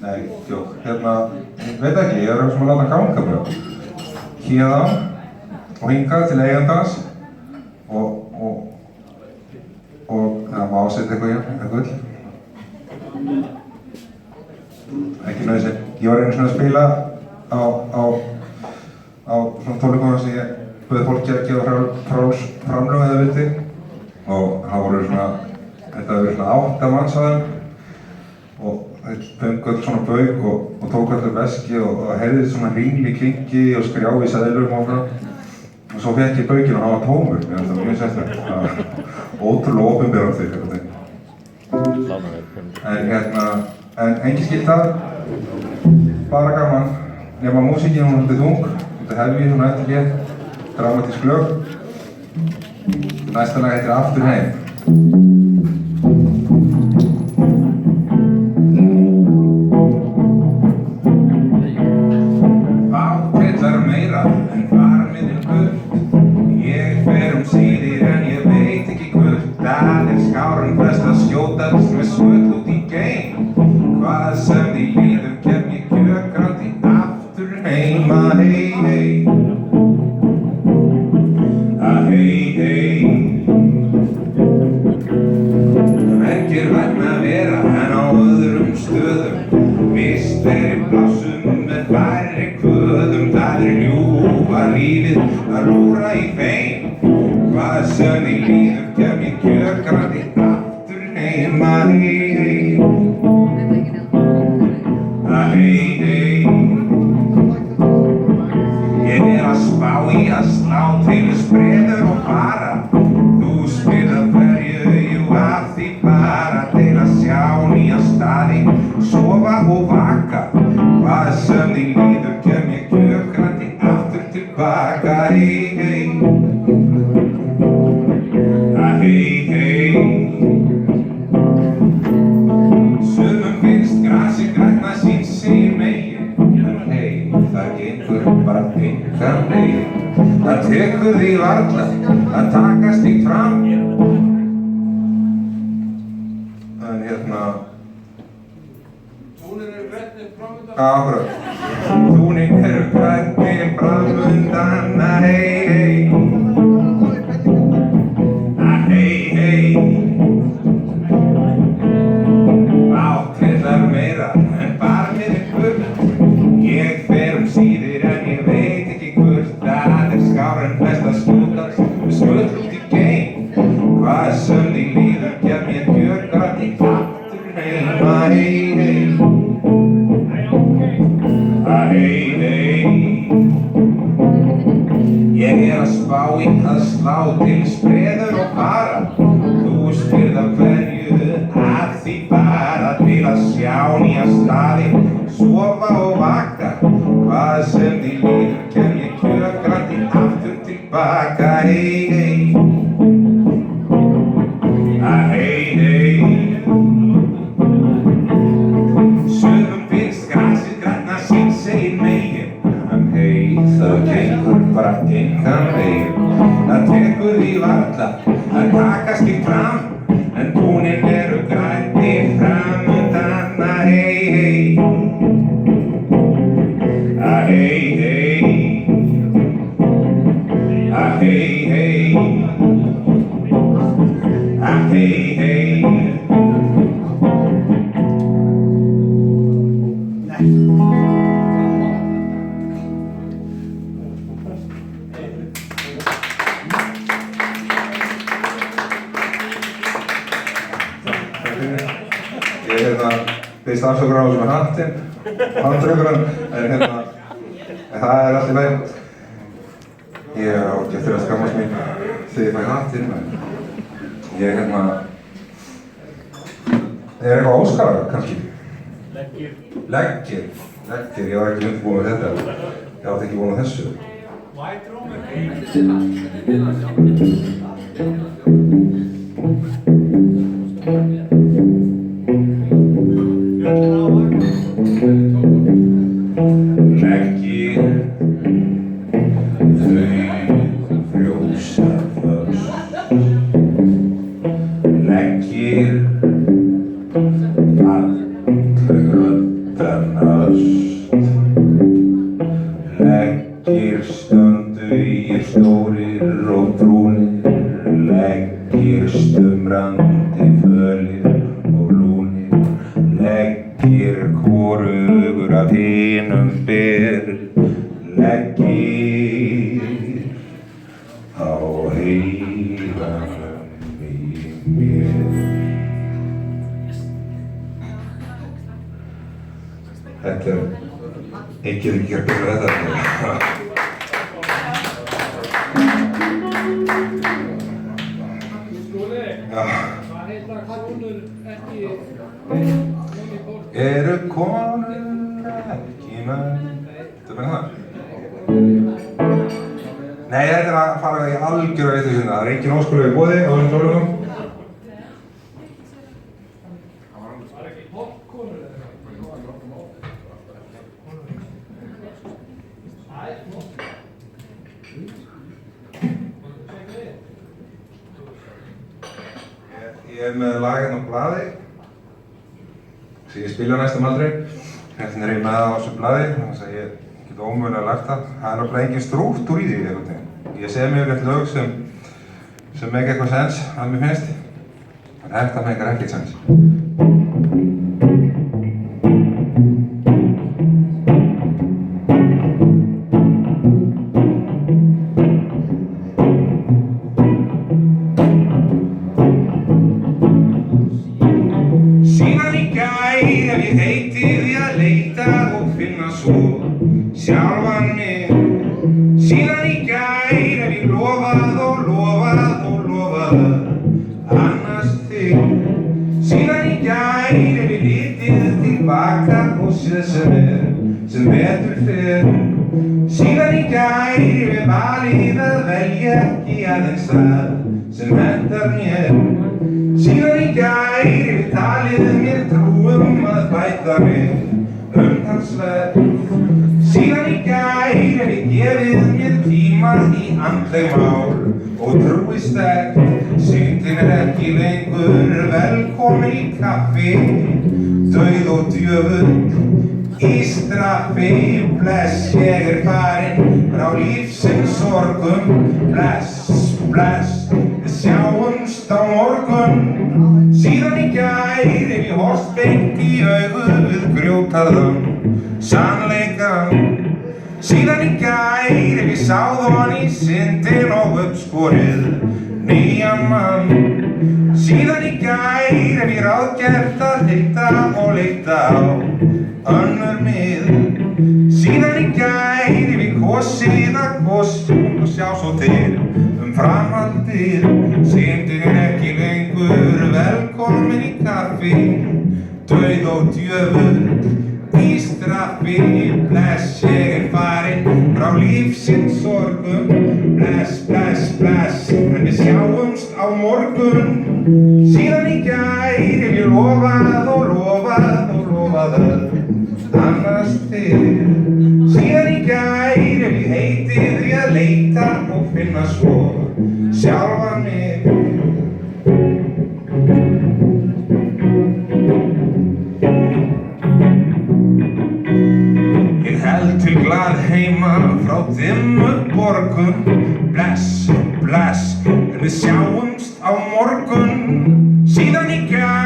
Nei, tjók. Ég veit ekki, ég er svona að láta ganga bara. Héðan og hingað til eigandans og það má setja eitthvað hér, eitthvað. Ekki nauðsyn. Ég var einu svona að spila á svona tónleikum sem ég bauði fólki að gefa framlög eða vildi og það voru svona, þetta hefur verið svona 8 manns á þeim og þeir fengu öll svona bauk og tóku allir veski og það heyrðist svona hringli klingi og skrjá í seðlum og svona og svo fekk ég baukinn og hann var tómur, mér finnst það mjög sérstakt. Það var ótrúlega opinberandi eitthvað þegar. En engin skylda, bara gaman, nema músíkin hún er svolítið þung, svolítið heavy, svona eftirlétt, dramatísk lög. Næsta lag heitir Aftur heim. Fátt meira en farmiðinn burt. Ég fer síðir en ég veit ekki hvort. Það skárra flest að skjótast með svöll út í geim. Hvað sem því líður kem ég kjökrandi aftur heim. Hei, hei. Hei, hei. Merkir vegna vera en á öðrum stöðum. Vist verið plássum með færri kvöðum. Það ljúfa lífið að rúra í feim. Hvað sem því líður kem ég kjökrandi aftur heim. Hei, hei. Hei, hei. Ég að spá í að slá til spreður og fara. Þú spyr að hverju, jú að því bara til að sjá nýja staði, sofa og vaka. Hvað sem því líður kem ég kjökrandi aftur tilbaka. Hei, hei. Hei, hei. Sumum finnst grasið græna sín sín megin. En hei, það gengur bara engan veginn. Það tekur því varla að taka stígt fram. En Túnin eru grænir framundan. Akkurat. Túnin eru grænir framundan. Hei, hei. Hei, hei. Fátt meira en barmiðinn burt. Ég fer síðir en ég veit ekki hvort. Það skárra en flest að skjótast með svöll út í geim. Hvað sem því líður kem ég kjökrandi aftur heim. Hei, hei. Hei, hei. Ég að spá í að slá til spreður og fara. Þú spyrð af hverju, að því bara til að sjá nýja staði, sofa og vaka. Hvað sem því líður kem ég kjökrandi aftur tilbaka. Hei, hei. Hei, hei. Sumum finnst grasið græna sín segin megin. En hei, það gengur bara engan veginn. Það tekur því varla að taka stígt fram. En túnin eru grænir framundan. Hei, hei. Hei, hei. Hei, hei. Hei, hei. Ég biðst afsökunar á þessu með hattinn, handrökkurann, en það er allt í lagi. Ég á ekki eftir að skammast mín þegar ég fæ hattinn, en ég er eitthvað óskara, kannski? Leggir. Leggir, ég var ekki undirbúinn með þetta. Ég átti ekki von á þessu. White Room. Leggir, þau frjósa föst. Leggir, falleg rödd brennast. Leggir stöndugir stórir og brúnir, leggir stumrandi fölir og lúnir, leggir hvorugur af hinum ber, leggir á heilanum í mér. Þetta ég get ekki að byrja þetta. Skúli, Já. hvað heita konur ekki í bór? Eru konur ekki menn? Þetta meina það? Nei, þetta að fara í algjöra vitleysu hérna. Það engin óskóli í boði á þessum tónleikum. Það ekki hoppkonur eða eitthvað? Ég með lag hérna á blaði sem ég spila næstum aldrei. Hérna ég með það á þessu blaði, þannig að ég get ómögulega lagt það. Það náttúrulega engin strúktúr í því einhvern veginn. Ég segi mér yfirleitt lög sem make eitthvað sens, að mér finnst. En þetta meikar ekkert sens. Síðan í gær hef ég heitið því að leita og finna svo sjálfan mig. Síðan í gær hef ég lofað og lofað og lofað að annast þig. Síðan í gær hef ég litið tilbaka og séð sem betur fer. Síðan í gær hef ég valið að velja ekki aðeins það sem hentar mér. Síðan í gær hef ég talið mér trú að bæta mig umtalsvert. Síðan í gær hef ég gefið mér tíma í andleg mál og trúi sterkt. Syndin ekki lengur velkomin í kaffi, dauð og djöfull í straffi. Bless, ég farin frá lífsins sorgum. Bless, bless, við sjáumst á morgun. Síðan í gær hef ég horfst beint í augu við grjótarðan sannleikann. Síðan í gær hef ég sáð ofan í syndin og uppskorið nýjan mann. Síðan í gær hef ég ráðgert að leita og leita á önnur mið. Síðan í gær hef ég kosið að og sjá svo til framhaldið. Syndin ekki lengur velkomin í kaffi, dauð og djöfull í straffi. Bless, ég farin frá lífsins sorgum. Bless, bless, bless, en við sjáumst á morgun. Síðan í gær hef ég lofað og lofað og lofað að annast þig. Síðan í gær hef ég heitið því að leita og finna svo sjálfan mig. Ég held til glað heima frá dimmu borgum. Bless, bless, en við sjáumst á morgun. Síðan í gær